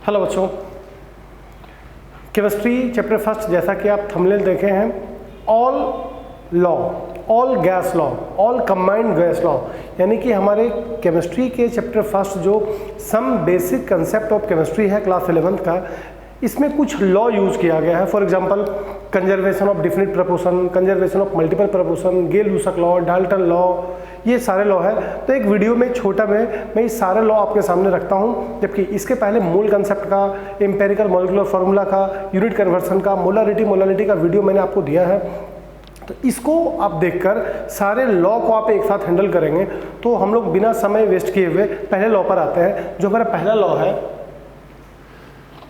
Hello बच्चों, chemistry chapter first, जैसा कि आप थंबनेल देखे हैं, all law, all gas law, all combined gas law, यानी कि हमारे केमिस्ट्री के चैप्टर फर्स्ट जो some basic concept of chemistry है क्लास 11th का, इसमें कुछ लॉ यूज़ किया गया है। For example conservation of definite proportion, conservation of multiple proportion, Gay Lussac law, Dalton law, ये सारे लॉ है। तो एक वीडियो में छोटा मैं ये सारे लॉ आपके सामने रखता हूँ, जबकि इसके पहले मूल कंसेप्ट का, एम्पेरिकल मॉलिक्यूलर फार्मूला का, यूनिट कन्वर्सन का, मोलारिटी का वीडियो मैंने आपको दिया है। तो इसको आप देखकर सारे लॉ को आप एक साथ हैंडल करेंगे तो हम लोग बिना समय वेस्ट किए हुए पहले लॉ पर आते हैं। जो हमारा पहला लॉ है,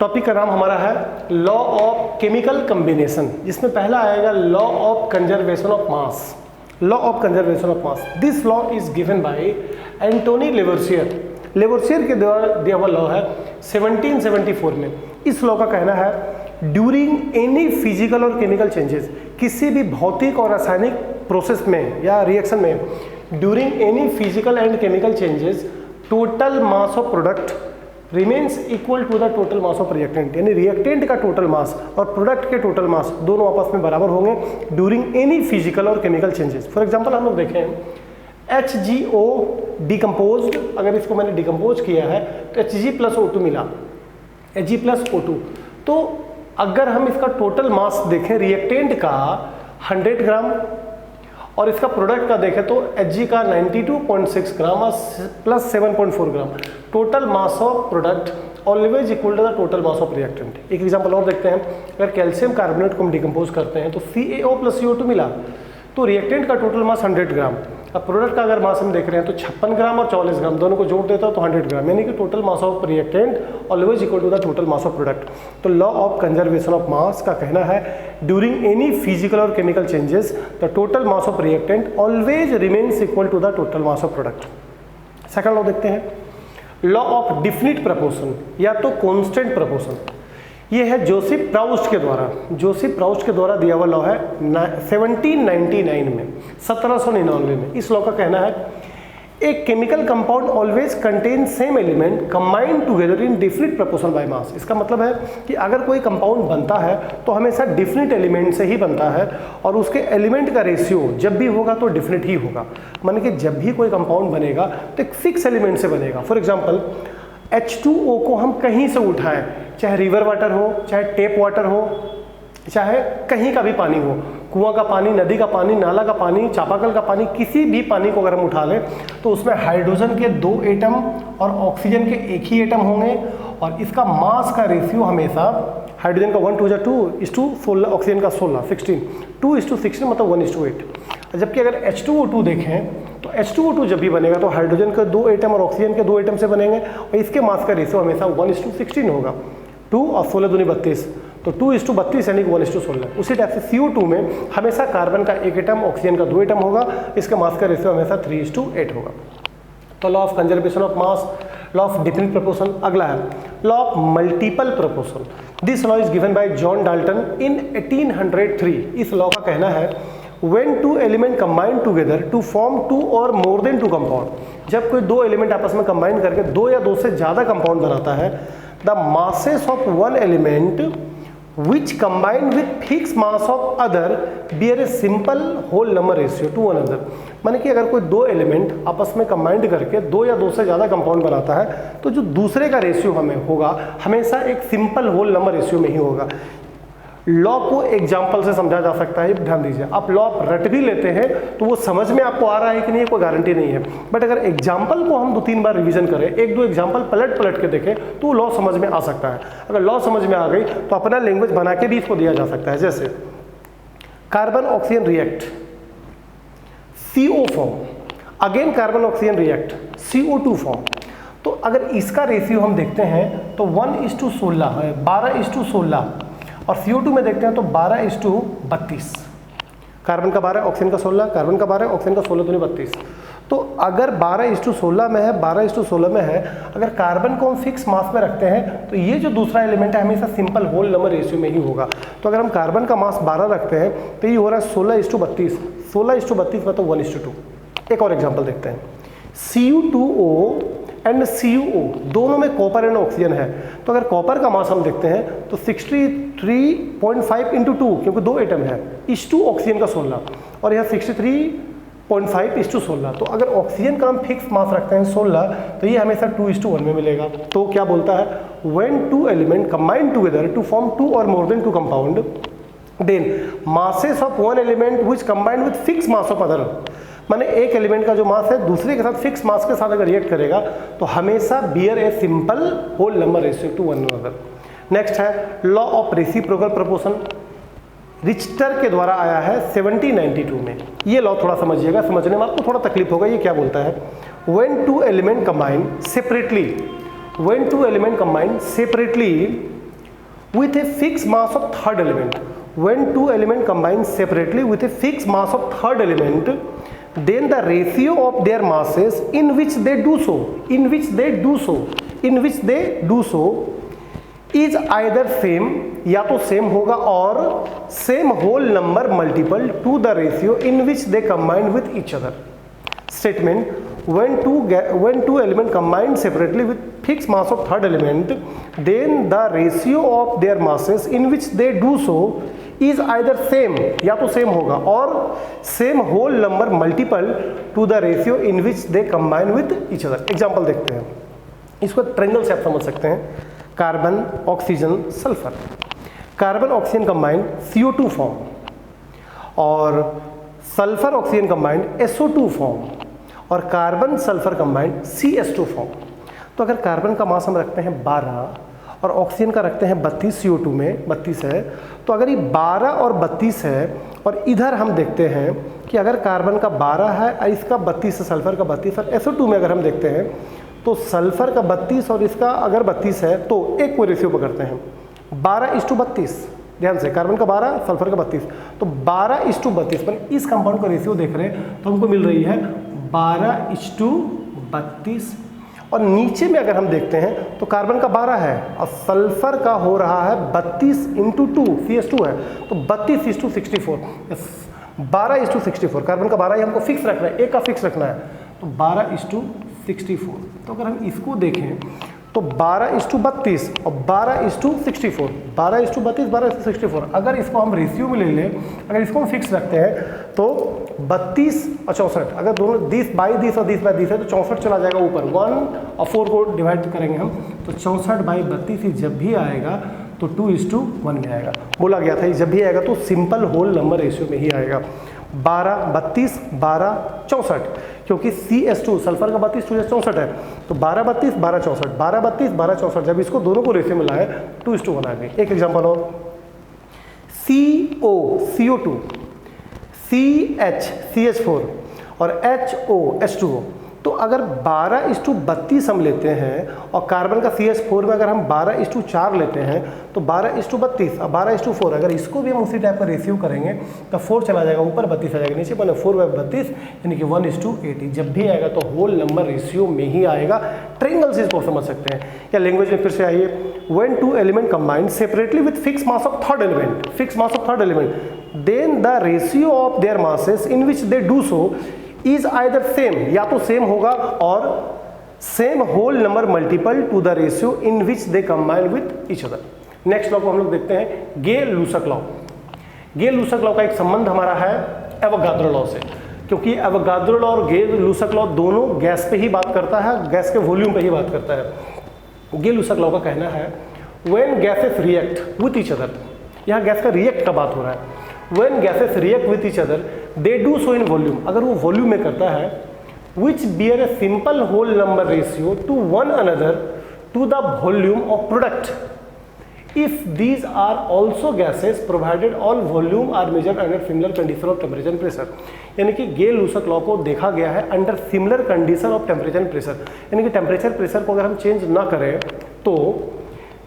टॉपिक का नाम हमारा है लॉ ऑफ केमिकल कॉम्बिनेशन, जिसमें पहला आएगा law of conservation of mass. Law of conservation of mass, this law is given by Antoine Lavoisier. Lavoisier के द्वारा दिया हुआ लॉ है 1774 में। इस लॉ का कहना है ड्यूरिंग एनी फिजिकल और केमिकल चेंजेस, किसी भी भौतिक और रासायनिक प्रोसेस में या रिएक्शन में, during any physical and chemical changes total mass of product remains equal to the total mass of reactant, यानी रिएक्टेंट का टोटल मास और प्रोडक्ट के टोटल मास दोनों आपस में बराबर होंगे ड्यूरिंग एनी फिजिकल और केमिकल चेंजेस। फॉर एग्जांपल हम लोग देखें HgO डिकम्पोज, अगर इसको मैंने डिकम्पोज किया है तो Hg+O2 मिला, Hg+O2। तो अगर हम इसका टोटल मास देखें रिएक्टेंट का 100 ग्राम और इसका प्रोडक्ट का देखें तो Hg का 92.6 ग्राम और plus 7.4 gram, total mass of product always equal to the total mass of reactant. एक एग्जांपल और देखते हैं, अगर कैल्शियम कार्बोनेट को हम डिकम्पोज करते हैं तो CaO+CO2 मिला, तो रिएक्टेंट का टोटल मास 100 ग्राम। अब प्रोडक्ट का अगर मास हम देख रहे हैं तो 56 ग्राम और 44 ग्राम, दोनों को जोड़ देता है तो 100 ग्राम, यानी कि total mass of reactant always equal to the total mass of product. तो law of conservation of mass का कहना है ड्यूरिंग एनी फिजिकल और chemical changes the total mass of reactant always remains equal to the total mass of product. Second law देखते हैं, law of definite proportion या तो constant proportion. ये है जोसेफ प्राउस्ट के द्वारा दिया हुआ लॉ है 1799 में, 1799 में। इस लॉ का कहना है एक chemical compound always contain same element combined together in definite proportion by mass. इसका मतलब है कि अगर कोई कंपाउंड बनता है तो हमेशा डिफिनिट एलिमेंट से ही बनता है और उसके एलिमेंट का रेशियो जब भी होगा तो डिफिनिट ही होगा। माने कि जब भी कोई कंपाउंड बनेगा तो एक फिक्स एलिमेंट से बनेगा। फॉर एग्जाम्पल H2O को हम कहीं से उठाएं, चाहे रिवर वाटर हो, चाहे टेप वाटर हो, चाहे कहीं का भी पानी हो, कुआं का पानी, नदी का पानी, नाला का पानी, चापाकल का पानी, किसी भी पानी को अगर हम उठा लें तो उसमें हाइड्रोजन के 2 एटम और ऑक्सीजन के एक ही एटम होंगे और इसका मास का रेशियो हमेशा हाइड्रोजन का 1 2 2:16, ऑक्सीजन का 16 2:16 मतलब 1:8। जबकि अगर H2O2 देखें तो H2O2 जब भी बनेगा तो हाइड्रोजन के 2 एटम और ऑक्सीजन के 2 एटम से बनेंगे और इसके मास का रेशियो हमेशा 1:16 होगा। 2 और 16 दूनी 32, तो 2:32 यानी कि 1:16। उसी टाइप से CO2 में हमेशा कार्बन का 1 एटम, ऑक्सीजन का 2 एटम होगा, इसके मास का रेशियो हमेशा 3:8 होगा। तो law of conservation of mass, law of definite proportion. अगला है law of multiple proportion. This law is given by John Dalton in 1803। इस लॉ का कहना है when two element combine together to form two or more than two compound, जब कोई दो element आपस में कंबाइन करके दो या दो से ज्यादा कंपाउंड बनाता है, the masses of one element which combine with fixed mass of other bear a simple whole number ratio to one another। माने कि अगर कोई दो एलिमेंट आपस में कंबाइंड करके दो या दो से ज्यादा कंपाउंड बनाता है तो जो दूसरे का रेशियो हमें होगा हमेशा एक सिंपल होल नंबर रेशियो में ही होगा। लॉ को एग्जाम्पल से समझा जा सकता है, ध्यान दीजिए। आप लॉ रट भी लेते हैं तो वो समझ में आपको आ रहा है कि नहीं, कोई गारंटी नहीं है, बट अगर एग्जाम्पल को हम 2-3 बार रिवीजन करें, 1-2 एग्जाम्पल पलट के देखें तो लॉ समझ में आ सकता है। अगर लॉ समझ में आ गई तो अपना लैंग्वेज बना के भी इसको दिया जा सकता है। जैसे carbon oxygen react, CO form, again carbon oxygen react, CO2 form. तो अगर इसका रेशियो हम देखते हैं तो 1:16 है, 12:16, और CO2 में देखते हैं तो 12:32। कार्बन का 12, ऑक्सीजन का 16, कार्बन का 12, ऑक्सीजन का 16 दूनी 32। तो अगर 12:16 में है, 12:16 में है, अगर कार्बन को हम फिक्स मास में रखते हैं तो ये जो दूसरा एलिमेंट है हमेशा सिंपल होल नंबर रेशियो में ही होगा। तो अगर हम कार्बन का मास 12 रखते हैं तो ये हो रहा है 16:32, 16:32 मतलब 1:2। एक और एग्जाम्पल देखते हैं, CU2O एंड CuO, दोनों में कॉपर एंड ऑक्सीजन है। तो अगर कॉपर का मास हम देखते हैं तो 63.5 इंटू 2, क्योंकि 2 एटम है, इस टू ऑक्सीजन का 16, और यहाँ 63.5 इस टू 16। तो अगर ऑक्सीजन का हम फिक्स मास रखते हैं 16, तो ये हमेशा 2:1 में मिलेगा। तो क्या बोलता है, when two element combine together to form 2 और more than 2 compound, then masses of one element which combined with fixed mass of other, माने एक एलिमेंट का जो मास है दूसरे के साथ फिक्स मास के साथ अगर रिएक्ट करेगा तो हमेशा bear a simple whole number ratio to one another. Next है law of reciprocal proportion, Richter के द्वारा आया है 1792 में। ये लॉ थोड़ा समझिएगा, समझने में आपको थोड़ा तकलीफ होगा। ये क्या बोलता है, when two element combine separately, when two element combine separately with a fixed mass of third element, when two elements combine separately with a fixed mass of third element, then the ratio of their masses in which they do so, in which they do so, in which they do so is either same, या तो same होगा, और same whole number multiple to the ratio in which they combine with each other. Statement, when two element combined separately with fixed mass of third element, then the ratio of their masses in which they do so is either same, या तो same होगा, और same whole number multiple to the ratio in which they combine with each other. Example देखते हैं, इसको triangle से आप समझ सकते हैं। Carbon, oxygen, sulphur, carbon oxygen combined CO2 form, और sulphur oxygen combined SO2 form, और carbon sulphur combined CS2 form. तो अगर कार्बन का मास हम रखते हैं 12 और ऑक्सीजन का रखते हैं 32, CO2 में 32 है, तो अगर ये 12 और 32 है, और इधर हम देखते हैं कि अगर कार्बन का 12 है, इसका 32 है, सल्फर का 32, और SO2 में अगर हम देखते हैं तो सल्फर का 32 और इसका अगर 32 है, तो एक को रेशियो पकड़ते हैं 12:32। ध्यान से, कार्बन का 12, सल्फर का 32, तो 12:32 पर इस कंपाउंड का रेशियो देख रहे हैं तो हमको मिल रही है 12:32। और नीचे में अगर हम देखते हैं तो कार्बन का 12 है और सल्फर का हो रहा है 32 इंटू 2, CS2 है, तो 32:64, 12:64। कार्बन का 12 ही हमको फिक्स रखना है, एक का फिक्स रखना है, तो 12:64। तो अगर हम इसको देखें तो 12:32 और 12:64, 12:32, 12:64। अगर इसको हम रेशियो में ले लें, अगर इसको हम फिक्स रखते हैं तो 32 और 64, अगर दोनों 10/10 और 10/10 है तो 64 चला जाएगा ऊपर, 1 और 4 को डिवाइड करेंगे हम, तो 64/32 ही जब भी आएगा तो 2:1 में आएगा। बोला गया था जब भी आएगा तो सिंपल होल नंबर रेशियो में ही आएगा। 12:32, 12:64, क्योंकि CS2 सल्फर का 32, 64 है, तो 12:32, 12:64, 12:32, 12:64, जब इसको दोनों को रेशियो मिला है 2:1 आ गई। एक एग्जांपल और, CO2, CH4 और HO, H2O। तो अगर 12:32 हम लेते हैं और कार्बन का CH4 में अगर हम 12:4 लेते हैं तो 12:32 और 12:4, अगर इसको भी हम उसी टाइप का रेशियो करेंगे तो 4 चला जाएगा ऊपर, 32 आ जाएगा नीचे, बने 4/32 यानी कि 1:80। जब भी आएगा तो होल नंबर रेशियो में ही आएगा। ट्रायंगल से इसको समझ सकते हैं। या लैंग्वेज में फिर से आइए, when two element combined separately with fix mass of third element, fix mass of third element, then the ratio of their masses in which they do so is either same, या तो same होगा, और same whole number multiple to the ratio in which they combine with each other. Next law को हम लोग देखते हैं, गे-लुसाक law. Gay Lussac law का एक संबंध हमारा है एवोगाद्रो लॉ से, क्योंकि एवोगाद्रो लॉ और गे-लुसाक लॉ दोनों गैस पे ही बात करता है, गैस के वॉल्यूम पे ही बात करता है। गे-लुसाक लॉ का कहना है when gases react with each other, यहाँ गैस का रिएक्ट का बात हो रहा है, when gases react with each other they do so in volume, अगर वो वॉल्यूम में करता है, which bear a simple whole number ratio to one another to the volume of product, if these are also gases provided all volume are measured under similar condition of temperature and pressure. यानी कि गे-लुसाक law को देखा गया है under similar condition of temperature and pressure, यानी कि temperature pressure को अगर हम चेंज ना करें तो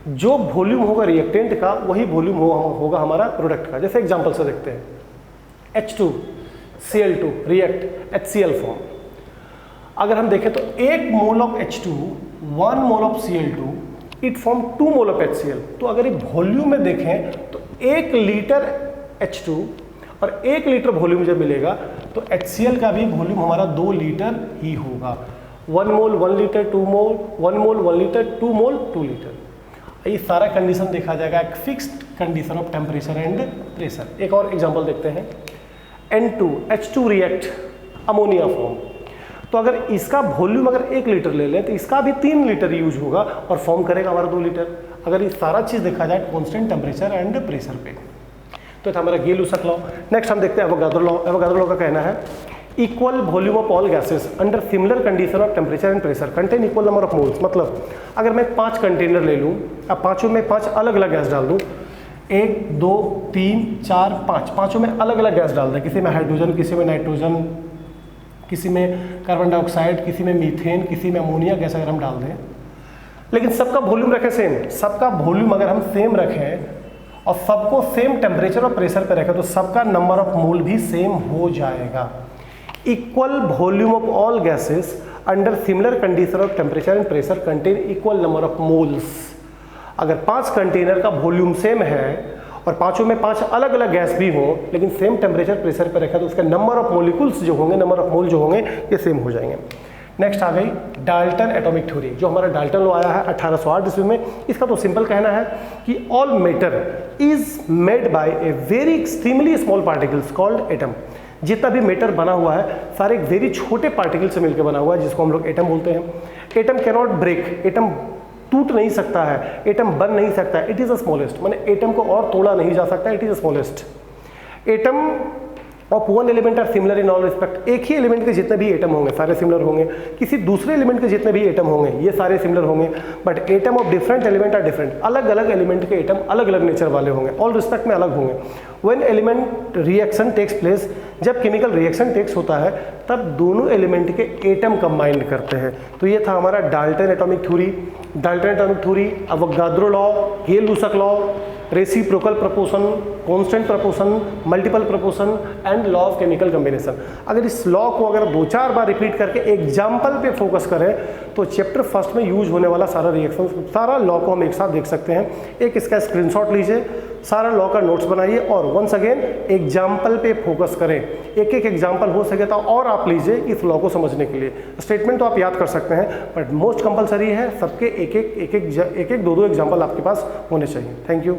जो वॉल्यूम होगा रिएक्टेंट का वही वॉल्यूम होगा हमारा प्रोडक्ट का। जैसे एग्जांपल से देखते हैं, H2Cl2 रिएक्ट HCl फॉर्म, अगर हम देखें तो 1 mole of H2, 1 mole of Cl2, it form 2 mole of HCl। तो अगर ये वॉल्यूम में देखें तो 1 लीटर H2 और 1 लीटर वॉल्यूम जब मिलेगा तो HCl का भी वॉल्यूम हमारा 2 लीटर ही होगा। 1 मोल 1 लीटर 2 मोल 1 मोल 1 लीटर 2 मोल 2 लीटर। ये सारा कंडीशन देखा जाएगा एक fixed condition of temperature and pressure. एक और एग्जांपल देखते हैं, N2H2 रिएक्ट अमोनिया फॉर्म। तो अगर इसका वॉल्यूम अगर 1 लीटर ले लें तो इसका भी 3 लीटर यूज होगा और फॉर्म करेगा हमारा 2 लीटर। अगर ये सारा चीज़ देखा जाए कॉन्स्टेंट टेम्परेचर एंड प्रेशर पे। तो हमारा गे-लुसाक लॉ। नेक्स्ट हम देखते हैं एवोगाड्रो लॉ। एवोगाड्रो लॉ का कहना है equal volume of all gases under similar condition of temperature and pressure contain equal number of moles. मतलब अगर मैं 5 कंटेनर ले लूँ, अब पाँचों में 5 अलग अलग गैस डाल दूँ, 1 2 3 4 5, पाँचों में अलग अलग गैस डाल दें, किसी में हाइड्रोजन, किसी में नाइट्रोजन, किसी में कार्बन डाइऑक्साइड, किसी में मीथेन, किसी में अमोनिया गैस अगर हम डाल दें, लेकिन सबका वॉल्यूम रखें सेम, सबका वॉल्यूम अगर हम सेम रखें और सबको सेम टेम्परेचर और प्रेशर पे रखें तो सबका नंबर ऑफ मोल भी सेम हो जाएगा। Equal volume of all gases under similar condition of temperature and pressure contain equal number of moles. अगर 5 कंटेनर का वॉल्यूम सेम है और पांचों में 5 अलग अलग गैस भी हो लेकिन सेम टेम्परेचर प्रेशर पर रखा तो उसका नंबर ऑफ मोलिकुल्स जो होंगे, नंबर ऑफ मोल जो होंगे, ये सेम हो जाएंगे। नेक्स्ट आ गई डाल्टन एटॉमिक थ्योरी, जो हमारा डाल्टन लॉ आया है 1808 ईस्वी में। इसका तो सिंपल कहना है कि all matter is made by a very extremely small particles called atom. जितना भी मैटर बना हुआ है सारे एक वेरी छोटे पार्टिकल से मिलकर बना हुआ है जिसको हम लोग एटम बोलते हैं। Atom can not break, atom टूट नहीं सकता है, एटम बन नहीं सकता है, इट इज़ द स्मॉलेस्ट, माने एटम को और तोड़ा नहीं जा सकता, it is the smallest. Atom of one element are similar in all respect. एक ही एलिमेंट के जितने भी एटम होंगे सारे सिमिलर होंगे, किसी दूसरे एलिमेंट के जितने भी एटम होंगे ये सारे सिमिलर होंगे, but atom of different element are different. अलग अलग एलिमेंट के एटम अलग अलग नेचर वाले होंगे, ऑल रिस्पेक्ट में अलग होंगे। When element reaction takes place, जब केमिकल रिएक्शन टेक्स होता है तब दोनों एलिमेंट के एटम कंबाइंड करते हैं। तो ये था हमारा Dalton atomic theory. Dalton atomic theory, Avogadro law, Gay Lussac law, reciprocal proportion, constant proportion, multiple proportion and law of chemical combination. अगर इस लॉ को अगर 2-4 बार रिपीट करके एग्जाम्पल पे फोकस करें तो चैप्टर फर्स्ट में यूज होने वाला सारा रिएक्शन, सारा लॉ को हम एक साथ देख सकते हैं। एक इसका स्क्रीनशॉट लीजिए, सारा लॉ का नोट्स बनाइए और वंस अगेन एग्जाम्पल पे फोकस करें। एक एक एग्जाम्पल हो सके तो और आप लीजिए इस लॉ को समझने के लिए। स्टेटमेंट तो आप याद कर सकते हैं बट मोस्ट कंपलसरी है सबके एक एक 2-2 एग्जाम्पल आपके पास होने चाहिए। Thank you.